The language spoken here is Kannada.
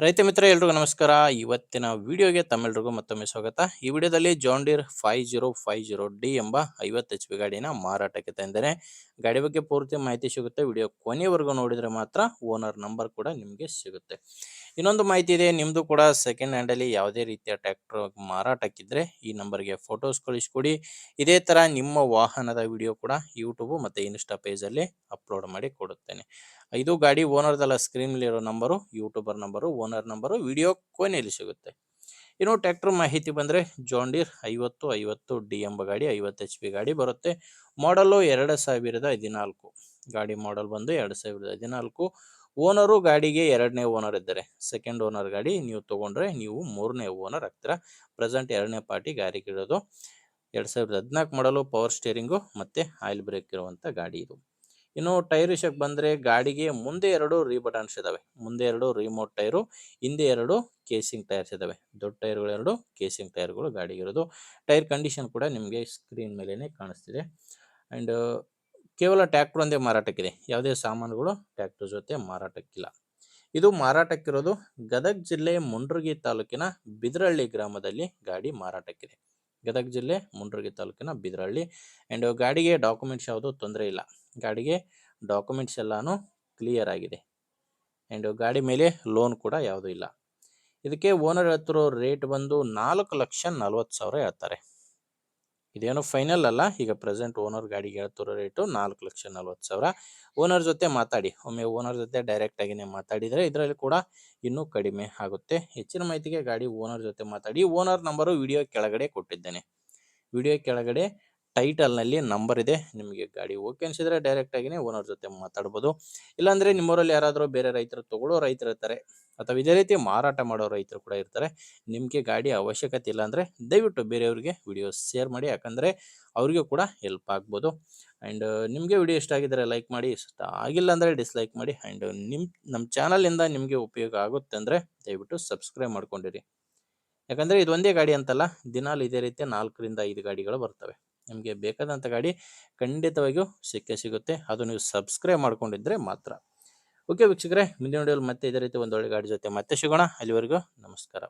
ರೈತ ಮಿತ್ರ ಎಲ್ರಿಗೂ ನಮಸ್ಕಾರ. ಇವತ್ತಿನ ವಿಡಿಯೋಗೆ ತಮ್ಮೆಲ್ಲರಿಗೂ ಮತ್ತೊಮ್ಮೆ ಸ್ವಾಗತ. ಈ ವಿಡಿಯೋದಲ್ಲಿ ಜಾನ್ ಡೀರ್ 5050D ಎಂಬ 50 HP ಗಾಡಿನ ಮಾರಾಟಕ್ಕೆ ತಂದರೆ ಗಾಡಿ ಬಗ್ಗೆ ಪೂರ್ತಿ ಮಾಹಿತಿ ಸಿಗುತ್ತೆ. ವಿಡಿಯೋ ಕೊನೆವರೆಗೂ ನೋಡಿದರೆ ಮಾತ್ರ ಓನರ್ ನಂಬರ್ ಕೂಡ ನಿಮಗೆ ಸಿಗುತ್ತೆ. ಇನ್ನೊಂದು ಮಾಹಿತಿ ಇದೆ, ನಿಮ್ಮದು ಕೂಡ ಸೆಕೆಂಡ್ ಹ್ಯಾಂಡಲ್ಲಿ ಯಾವುದೇ ರೀತಿಯ ಟ್ರ್ಯಾಕ್ಟರ್ ಮಾರಾಟಕ್ಕಿದ್ರೆ ಈ ನಂಬರ್ಗೆ ಫೋಟೋಸ್ ಕಳಿಸ್ಕೊಡಿ. ಇದೇ ಥರ ನಿಮ್ಮ ವಾಹನದ ವಿಡಿಯೋ ಕೂಡ ಯೂಟ್ಯೂಬ್ ಮತ್ತು ಇನ್ಸ್ಟಾ ಪೇಜಲ್ಲಿ ಅಪ್ಲೋಡ್ ಮಾಡಿ ಕೊಡುತ್ತೇನೆ. ಇದು ಗಾಡಿ ಓನರ್ದಲ್ಲ, ಸ್ಕ್ರೀನಲ್ಲಿರೋ number YouTuber number, owner number video ಕೊನೆಯಲ್ಲಿ ಸಿಗುತ್ತೆ. ಇನ್ನು ಟ್ರ್ಯಾಕ್ಟರ್ ಮಾಹಿತಿ ಬಂದರೆ ಜಾನ್ ಡೀರ್ 5050D ಎಂಬ ಗಾಡಿ 50 HP ಗಾಡಿ ಬರುತ್ತೆ. ಮಾಡಲು 2014 ಗಾಡಿ ಮಾಡಲ್ ಬಂದು 2014. ಓನರು ಗಾಡಿಗೆ ಎರಡನೇ ಓನರ್ ಇದ್ದಾರೆ. ಸೆಕೆಂಡ್ ಓನರ್ ಗಾಡಿ ನೀವು ತೊಗೊಂಡ್ರೆ ನೀವು ಮೂರನೇ ಓನರ್ ಆಗ್ತೀರಾ. ಪ್ರೆಸೆಂಟ್ ಎರಡನೇ ಪಾರ್ಟಿ ಗಾಡಿಗೆ ಇರೋದು. 2014 ಮಾಡಲು, ಪವರ್ ಸ್ಟೇರಿಂಗು ಮತ್ತು ಆಯಿಲ್ ಬ್ರೇಕ್ ಇರುವಂಥ ಗಾಡಿ ಇದು. ಇನ್ನು ಟೈರ್ ವಿಷಯಕ್ಕೆ ಬಂದರೆ ಗಾಡಿಗೆ ಮುಂದೆ 2 ರೀಬಟನ್ಸ್ ಇದ್ದಾವೆ. ಮುಂದೆ 2 ರಿಮೋಟ್ ಟೈರು, ಹಿಂದೆ 2 ಕೇಸಿಂಗ್ ಟೈರ್ಸ್ ಇದ್ದಾವೆ. ದೊಡ್ಡ ಟೈರ್ಗಳು 2, ಕೇಸಿಂಗ್ ಟೈರ್ಗಳು ಗಾಡಿಗಿರೋದು. ಟೈರ್ ಕಂಡೀಷನ್ ಕೂಡ ನಿಮಗೆ ಸ್ಕ್ರೀನ್ ಮೇಲೇ ಕಾಣಿಸ್ತಿದೆ. ಆ್ಯಂಡ್ ಕೇವಲ ಟ್ರ್ಯಾಕ್ಟರ್ ಒಂದೇ ಮಾರಾಟಕ್ಕಿದೆ. ಯಾವುದೇ ಸಾಮಾನುಗಳು ಟ್ರ್ಯಾಕ್ಟರ್ ಜೊತೆ ಮಾರಾಟಕ್ಕಿಲ್ಲ. ಇದು ಮಾರಾಟಕ್ಕಿರೋದು ಗದಗ ಜಿಲ್ಲೆ ಮುಂಡ್ರಗಿ ತಾಲೂಕಿನ ಬಿದರಳ್ಳಿ ಗ್ರಾಮದಲ್ಲಿ ಗಾಡಿ ಮಾರಾಟಕ್ಕಿದೆ. ಗದಗ ಜಿಲ್ಲೆ ಮುಂಡ್ರಗಿ ತಾಲೂಕಿನ ಬಿದರಳ್ಳಿ. ಆ್ಯಂಡ್ ಗಾಡಿಗೆ ಡಾಕ್ಯುಮೆಂಟ್ಸ್ ಯಾವುದೂ ತೊಂದರೆ ಇಲ್ಲ. ಗಾಡಿಗೆ ಡಾಕ್ಯುಮೆಂಟ್ಸ್ ಎಲ್ಲಾನು ಕ್ಲಿಯರ್ ಆಗಿದೆ. ಆ್ಯಂಡ್ ಗಾಡಿ ಮೇಲೆ ಲೋನ್ ಕೂಡ ಯಾವುದೂ ಇಲ್ಲ. ಇದಕ್ಕೆ ಓನರ್ ಹೇಳ್ತಿರೋ ರೇಟ್ ಬಂದು 4,40,000 ಹೇಳ್ತಾರೆ. ಇದೇನು ಫೈನಲ್ ಅಲ್ಲ. ಈಗ ಪ್ರೆಸೆಂಟ್ ಓನರ್ ಗಾಡಿಗೆ ಹೇಳ್ತಿರೋ ರೇಟು 4,40,000. ಓನರ್ ಜೊತೆ ಮಾತಾಡಿ, ಒಮ್ಮೆ ಓನರ್ ಜೊತೆ ಡೈರೆಕ್ಟಾಗಿಯೇ ಮಾತಾಡಿದರೆ ಇದರಲ್ಲಿ ಕೂಡ ಇನ್ನೂ ಕಡಿಮೆ ಆಗುತ್ತೆ. ಹೆಚ್ಚಿನ ಮಾಹಿತಿಗೆ ಗಾಡಿ ಓನರ್ ಜೊತೆ ಮಾತಾಡಿ. ಓನರ್ ನಂಬರು ವಿಡಿಯೋ ಕೆಳಗಡೆ ಕೊಟ್ಟಿದ್ದೇನೆ. ವಿಡಿಯೋ ಕೆಳಗಡೆ ಟೈಟಲ್ನಲ್ಲಿ ನಂಬರ್ ಇದೆ. ನಿಮಗೆ ಗಾಡಿ ಓಕೆ ಅನಿಸಿದರೆ ಡೈರೆಕ್ಟಾಗಿಯೇ ಓನರ್ ಜೊತೆ ಮಾತಾಡ್ಬೋದು. ಇಲ್ಲಾಂದರೆ ನಿಮ್ಮೂರಲ್ಲಿ ಯಾರಾದರೂ ಬೇರೆ ರೈತರು ತೊಗೊಳ್ಳೋ ರೈತರು ಇರ್ತಾರೆ, ಅಥವಾ ಇದೇ ರೀತಿ ಮಾರಾಟ ಮಾಡೋ ರೈತರು ಕೂಡ ಇರ್ತಾರೆ. ನಿಮಗೆ ಗಾಡಿ ಅವಶ್ಯಕತೆ ಇಲ್ಲ ಅಂದರೆ ದಯವಿಟ್ಟು ಬೇರೆಯವರಿಗೆ ವಿಡಿಯೋ ಶೇರ್ ಮಾಡಿ, ಯಾಕಂದರೆ ಅವರಿಗೂ ಕೂಡ ಹೆಲ್ಪ್ ಆಗ್ಬೋದು. ಆ್ಯಂಡ್ ನಿಮಗೆ ವಿಡಿಯೋ ಇಷ್ಟ ಆಗಿದ್ದರೆ ಲೈಕ್ ಮಾಡಿ, ಇಷ್ಟ ಆಗಿಲ್ಲ ಅಂದರೆ ಡಿಸ್ಲೈಕ್ ಮಾಡಿ. ಆ್ಯಂಡ್ ನಮ್ಮ ಚಾನಲಿಂದ ನಿಮಗೆ ಉಪಯೋಗ ಆಗುತ್ತೆ ಅಂದರೆ ದಯವಿಟ್ಟು ಸಬ್ಸ್ಕ್ರೈಬ್ ಮಾಡ್ಕೊಂಡಿರಿ. ಯಾಕಂದರೆ ಇದು ಒಂದೇ ಗಾಡಿ ಅಂತಲ್ಲ, ದಿನಾಲು ಇದೇ ರೀತಿ 4ರಿಂದ 5 ಗಾಡಿಗಳು ಬರ್ತವೆ. ನಿಮಗೆ ಬೇಕಾದಂಥ ಗಾಡಿ ಖಂಡಿತವಾಗಿಯೂ ಸಿಕ್ಕೇ ಸಿಗುತ್ತೆ. ಅದು ನೀವು ಸಬ್ಸ್ಕ್ರೈಬ್ ಮಾಡ್ಕೊಂಡಿದ್ದರೆ ಮಾತ್ರ. ಓಕೆ ವೀಕ್ಷಕರೇ, ಮುಂದಿನ ವಿಡಿಯೋಲಿ ಮತ್ತೆ ಇದೇ ರೀತಿ ಒಂದೊಳ್ಳೆ ಗಾಡಿ ಜೊತೆ ಮತ್ತೆ ಸಿಗೋಣ. ಅಲ್ಲಿವರೆಗೂ ನಮಸ್ಕಾರ.